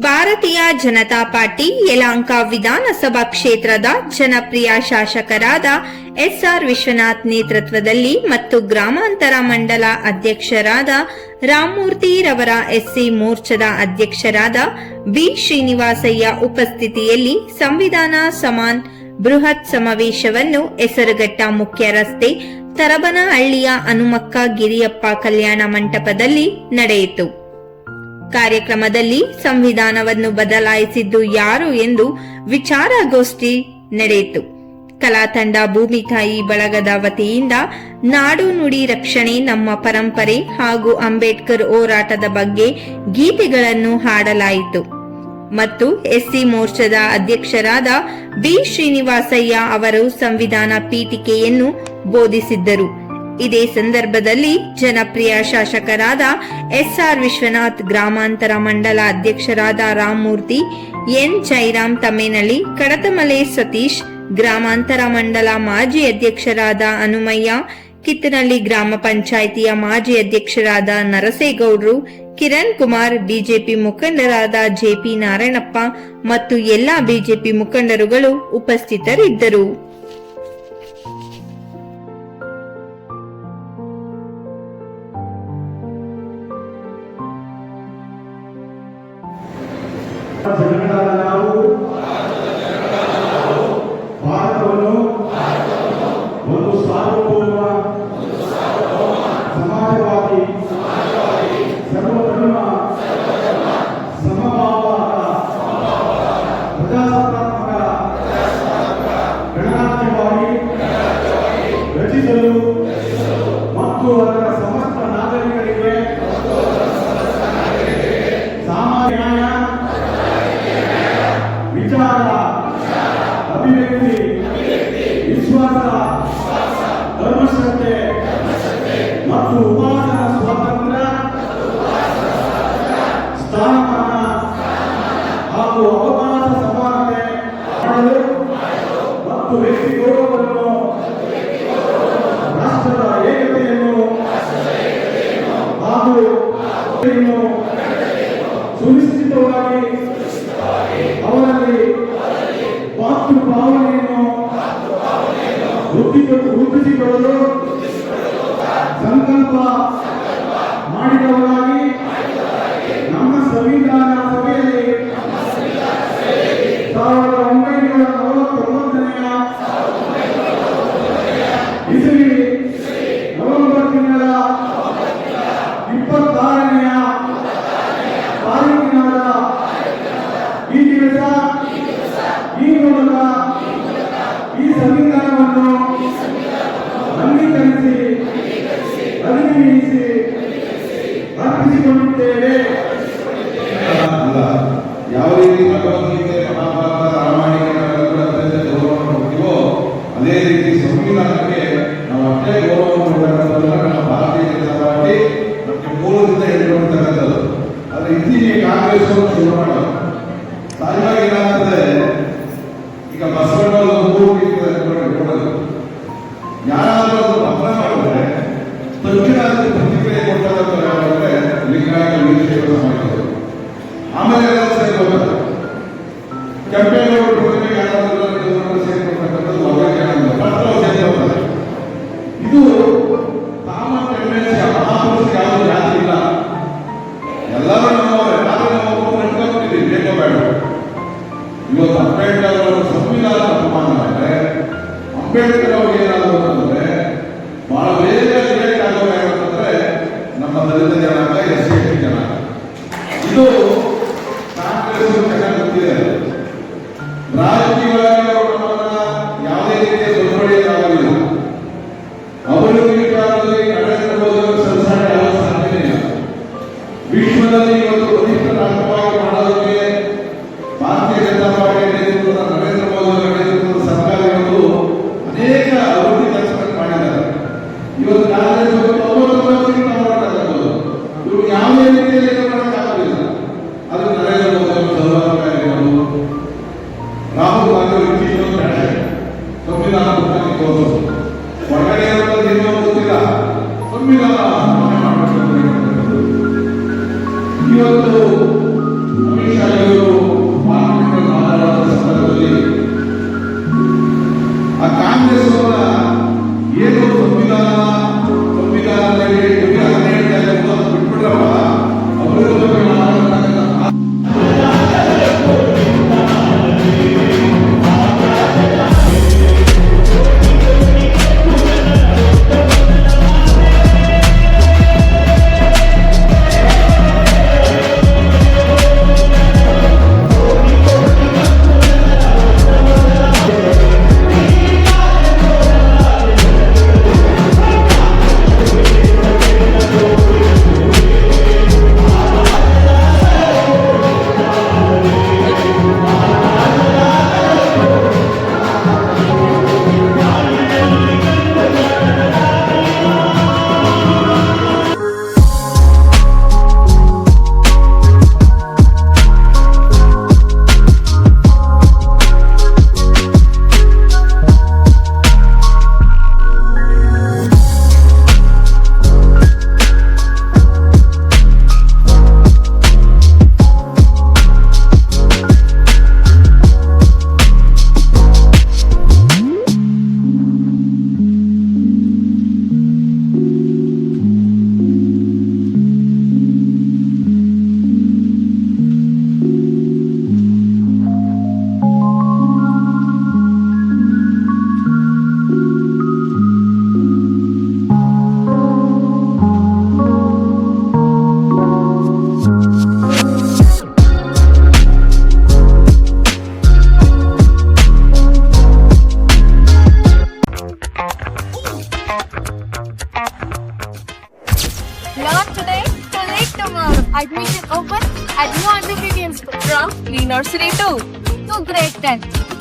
ಭಾರತೀಯ ಜನತಾ ಪಾರ್ಟಿ ಯಲಹಂಕ ವಿಧಾನಸಭಾ ಕ್ಷೇತ್ರದ ಜನಪ್ರಿಯ ಶಾಸಕರಾದ ಎಸ್ಆರ್ ವಿಶ್ವನಾಥ್ ನೇತೃತ್ವದಲ್ಲಿ ಮತ್ತು ಗ್ರಾಮಾಂತರ ಮಂಡಲ ಅಧ್ಯಕ್ಷರಾದ ರಾಮಮೂರ್ತಿ ರವರ ಎಸ್ಸಿ ಮೋರ್ಚಾದ ಅಧ್ಯಕ್ಷರಾದ ಬಿ ಶ್ರೀನಿವಾಸಯ್ಯ ಉಪಸ್ಥಿತಿಯಲ್ಲಿ ಸಂವಿಧಾನ ಸಮಾನ್ ಬೃಹತ್ ಸಮಾವೇಶವನ್ನು ಹೆಸರುಘಟ್ಟ ಮುಖ್ಯ ರಸ್ತೆ ತರಬನಹಳ್ಳಿಯ ಹನುಮಕ್ಕ ಗಿರಿಯಪ್ಪ ಕಲ್ಯಾಣ ಮಂಟಪದಲ್ಲಿ ನಡೆಯಿತು. ಕಾರ್ಯಕ್ರಮದಲ್ಲಿ ಸಂವಿಧಾನವನ್ನು ಬದಲಾಯಿಸಿದ್ದು ಯಾರು ಎಂದು ವಿಚಾರಗೋಷ್ಠಿ ನಡೆಯಿತು. ಕಲಾ ತಂಡ ಭೂಮಿ ತಾಯಿ ಬಳಗದ ವತಿಯಿಂದ ನಾಡು ನುಡಿ ರಕ್ಷಣೆ ನಮ್ಮ ಪರಂಪರೆ ಹಾಗೂ ಅಂಬೇಡ್ಕರ್ ಹೋರಾಟದ ಬಗ್ಗೆ ಗೀತೆಗಳನ್ನು ಹಾಡಲಾಯಿತು ಮತ್ತು ಎಸ್ಸಿ ಮೋರ್ಚಾದ ಅಧ್ಯಕ್ಷರಾದ ಬಿ ಶ್ರೀನಿವಾಸಯ್ಯ ಅವರು ಸಂವಿಧಾನ ಪೀಠಿಕೆಯನ್ನು ಬೋಧಿಸಿದ್ದರು. ಇದೇ ಸಂದರ್ಭದಲ್ಲಿ ಜನಪ್ರಿಯ ಶಾಸಕರಾದ ಎಸ್ಆರ್ ವಿಶ್ವನಾಥ್, ಗ್ರಾಮಾಂತರ ಮಂಡಲ ಅಧ್ಯಕ್ಷರಾದ ರಾಮಮೂರ್ತಿ, ಎನ್ ಜೈರಾಮ್ ತಮ್ಮೇನಹಳ್ಳಿ, ಕಡತಮಲೆ ಸತೀಶ್, ಗ್ರಾಮಾಂತರ ಮಂಡಲ ಮಾಜಿ ಅಧ್ಯಕ್ಷರಾದ ಹನುಮಯ್ಯ, ಕಿತ್ತನಹಳ್ಳಿ ಗ್ರಾಮ ಪಂಚಾಯಿತಿಯ ಮಾಜಿ ಅಧ್ಯಕ್ಷರಾದ ನರಸೇಗೌಡರು, ಕಿರಣ್ ಕುಮಾರ್, ಬಿಜೆಪಿ ಮುಖಂಡರಾದ ಜೆಪಿ ನಾರಾಯಣಪ್ಪ ಮತ್ತು ಎಲ್ಲಾ ಬಿಜೆಪಿ ಮುಖಂಡರುಗಳು ಉಪಸ್ಥಿತರಿದ್ದರು. ನಾವು ಭಾರತವನ್ನು ಒಂದು ಸಾರ್ವಭೌಮ ಸಮಾಜವಾದಿ ಸರ್ವಧರ್ಮ ಸಮಭಾವದ ಪ್ರಜಾಸತ್ತಾತ್ಮಕ ಗಣರಾಜ್ಯವಾಗಿ ರಚಿಸಲು ಮತ್ತು ಅದರ ಸಮಸ್ತ ನಾಗರಿಕರಿಗೆ ಸಾಮಾನ್ಯ ವಿಚಾರ, ಅಭಿವ್ಯಕ್ತಿ, ವಿಶ್ವಾಸ, ಧರ್ಮಶ್ರದ್ಧೆ ಮತ್ತು ಉಪಾಸನಾ ಸ್ವಾತಂತ್ರ್ಯ, ಸ್ಥಾನಮಾನ ಹಾಗೂ ಅವಕಾಶ ಸಮಾನತೆ ಮಾಡಲು ಮತ್ತು ವ್ಯಕ್ತಿ ಗೌರವವನ್ನು, ರಾಷ್ಟ್ರದ ಏಕತೆಯನ್ನು ಹಾಗೂ ಸುನಿಶ್ಚಿತವಾಗಿ ಅವರಲ್ಲಿ ಮಾತೃಭಾವನೆಯನ್ನು ರೂಪಿಸಿಕೊಳ್ಳಲು ಸಂಕಲ್ಪ ಮಾಡಿದವರಾಗಿ ನಮ್ಮ ಸಂವಿಧಾನ ಸಭೆಯಲ್ಲಿ 1949ನೇ ಇಸವಿ ನವೆಂಬರ್ ತಿಂಗಳ 26ನೇ ತಾರೀಕಿನಾದ ಈ ದಿವಸ ಈ ಮೂಲಕ ಈ ಸಂವಿಧಾನವನ್ನು ಅಂಗೀಕರಿಸಿ ಅಧಿಗಮಿಸಿ ಅರ್ಪಿಸಿಕೊಂಡಿದ್ದೇವೆ. ಯಾವ ರೀತಿ ಭಗವದ್ಗೀತೆ, ಮಹಾಭಾರತ, ರಾಮಾಯಣಗಳನ್ನು ಅತ್ಯಂತ ಗೌರವವನ್ನು ಕೊಡ್ತೀವೋ ಅದೇ ರೀತಿ ಸಂವಿಧಾನಕ್ಕೆ ನಾವು ಅಷ್ಟೇ ಗೌರವವನ್ನು ಕೊಡಬೇಕಂತಲ್ಲ ನಮ್ಮ ಭಾರತೀಯ ಜನತಾ ಪಾರ್ಟಿ ನಮಗೆ ಮೂಲದಿಂದ ಹೇಳ್ಕೊಳ್ತಕ್ಕಂಥದ್ದು. ಆದರೆ ಇತ್ತೀಚೆಗೆ ಕಾಂಗ್ರೆಸ್ ಶುರು ಮಾಡೋದು ಸಹಜವಾಗಿ ಏನಾಗ್ತದೆ, ಈಗ ಬಸವಣ್ಣವರು ಮೂರು ಕೊಡೋದು ಯಾರಾದರೂ ಒಂದು ಮಕ್ಕಳ ಮಾಡಿದ್ರೆ ತಕ್ಷಣ ಅದಕ್ಕೆ ಪ್ರತಿಕ್ರಿಯೆ ಕೊಡ್ತಾರೆ. ಲಿಂಗಾಯತ ವೀರಶೈವ ಸಮಾಜಗಳು ಆಮೇಲೆ ಸೇರ್ಕೋತಾರೆ. ಕೆಂಪೇಗೌಡರು ಯಾರಾದರೂ ಸೇರ್ಕೊಳ್ತಕ್ಕಂಥದ್ದು ಸೇರ್ಕೋತಾರೆ. ಇದು ಸಾಮಾನ್ಯ ಟೆಂಡೆನ್ಸಿ. ಮಹಾಪುರುಷ ಯಾವುದೇ ಜಾತಿ ಇಲ್ಲ, ಎಲ್ಲರೂ ನಮ್ಮವರೇ. ಬೇಕೋ ಬೇಡ. ಇವತ್ತು ಅಂಬೇಡ್ಕರ್ ಅವರ ಸಂವಿಧಾನ ಅಪಮಾನ ಮಾಡಿದ್ರೆ ಅಂಬೇಡ್ಕರ್ ಅವ್ರಿಗೆ ಏನಾದ್ರು ಅಂತಂದ್ರೆ ಬಹಳ ಬೇಗ ರಿಯಾಕ್ಟ್ ಆಗೋದು ಯಾಕಂತಂದ್ರೆ ನಮ್ಮ ದಲಿತ ಜನಾಂಗ, SC ST ಜನಾಂಗ. ಇದು ಕಾಂಗ್ರೆಸ್ ಚೆನ್ನಾಗಿ ಗೊತ್ತಿದೆ. ರಾಜಕೀಯವಾಗಿ ಅವರು ನಮ್ಮನ್ನ ಯಾವುದೇ ರೀತಿಯ ಸದ್ಬಳಕೆಯಾಗಲಿಲ್ಲ. ಅಭಿವೃದ್ಧಿ ವಿಚಾರದಲ್ಲಿ ನರೇಂದ್ರ ಮೋದಿ ಅವರು ಸಂಸಾರ ಯಾವ ಸಾಧ್ಯತೆ ಇಲ್ಲ. ವಿಶ್ವದಲ್ಲಿ ಇವತ್ತು ಬಲಿಷ್ಠ ರಾಷ್ಟ್ರವಾಗಿ ಮಾಡೋದಕ್ಕೆ ಭಾರತೀಯ ಜನತಾ ಪಾರ್ಟಿ ನೇತೃತ್ವದ ನರೇಂದ್ರ ಮೋದಿ ಅವರ ನೇತೃತ್ವದ ಸರ್ಕಾರ ಇವತ್ತು ಅನೇಕ ಅಭಿವೃದ್ಧಿ ಕೆಲಸಗಳನ್ನು ಮಾಡಿದ್ದಾರೆ. ಇವತ್ತು ಕಾಂಗ್ರೆಸ್ ಇವರು ಯಾವುದೇ ರೀತಿಯಲ್ಲಿ ಮಾಡೋಕ್ಕಾಗೋದಿಲ್ಲ. ಅದು ನರೇಂದ್ರ ಮೋದಿ ಅವರು ಸಹಕಾರಿಗಳು, ರಾಹುಲ್ ಗಾಂಧಿ ಅವರು ಸಂವಿಧಾನ ಪುಸ್ತಕ ತೋರಿಸೋದು ಹೊರಗಡೆ ಏನೋ ಗೊತ್ತಿಲ್ಲ. ಸಂವಿಧಾನ ಮಾಡಬೇಕು. ಇವತ್ತು Amit Shah Learn today to lead tomorrow. Admission open at New Andhra Medium School from pre-nursery to grade 10.